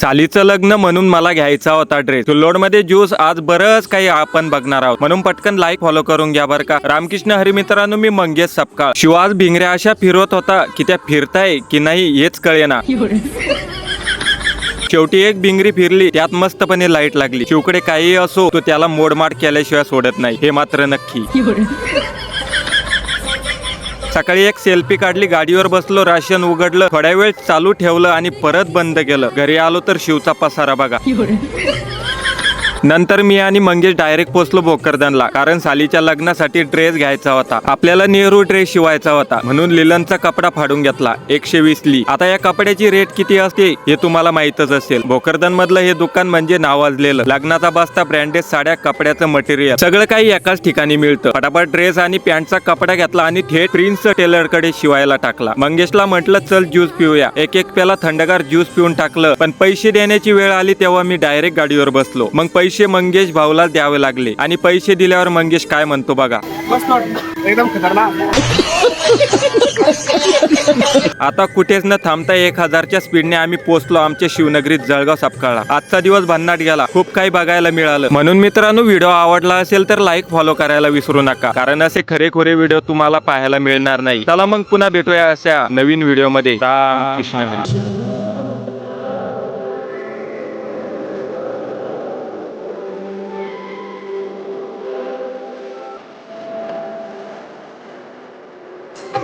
चालीचं लग्न म्हणून मला घ्यायचा होता ड्रेस. लोड मध्ये ज्यूस. आज बरंच काही आपण बघणार आहोत, म्हणून पटकन लाईक फॉलो करून घ्या बरं का. रामकृष्ण हरी मित्रांनो, मी मंगेश सपकाळ. शिवाज भिंगऱ्या अशा फिरवत होता की त्या फिरताय की नाही हेच कळेना. शेवटी एक भिंगरी फिरली, त्यात मस्तपणे लाईट लागली. शिवकडे काही असो तो त्याला मोडमाड केल्याशिवाय सोडत नाही, हे मात्र नक्की. सकाळी एक सेल्फी काढली, गाडीवर बसलो, राशन उघडलं, थोड्या वेळ चालू ठेवलं आणि परत बंद केलं. घरी आलो तर शिवचा पसारा बघा. नंतर मी आणि मंगेश डायरेक्ट पोचलो भोकरदनला, कारण सालीच्या लग्नासाठी ड्रेस घ्यायचा होता. आपल्याला नेहरू ड्रेस शिवायचा होता, म्हणून लिलनचा कपडा फाडून घेतला. 120 ली. आता या कपड्याची रेट किती असते हे तुम्हाला माहितच असेल. भोकरदन मधलं हे दुकान म्हणजे नावाजलेलं. लग्नाचा बस्ता, ब्रँडेड साड्या, कपड्याचं मटेरियल सगळं काही एकाच ठिकाणी मिळतं. फटाफट ड्रेस आणि पॅन्टचा कपडा घेतला आणि थेट प्रिन्स टेलर कडे शिवायला टाकला. मंगेशला म्हटलं चल ज्यूस पिऊया. एक प्याला थंडगार ज्यूस पिऊन टाकलं, पण पैसे देण्याची वेळ आली तेव्हा मी डायरेक्ट गाडीवर बसलो. मग पैसे मंगेश भाऊला द्यावे लागले आणि पैसे दिल्यावर मंगेश काय म्हणतो बघा. एकदम खतरनाक. आता कुठेच न थांबता 1000च्या स्पीडने आम्ही पोहोचलो आमच्या शिवनगरीत जळगाव सपकाळला. आजचा दिवस भन्नाट गेला, खूप काही बघायला मिळालं. म्हणून मित्रांनो, व्हिडिओ आवडला असेल तर लाईक फॉलो करायला विसरू नका, कारण असे खरेखुरे व्हिडिओ तुम्हाला पाहायला मिळणार नाही. चला मग पुन्हा भेटूया अशा नवीन व्हिडिओ मध्ये. रामकृष्ण हरी.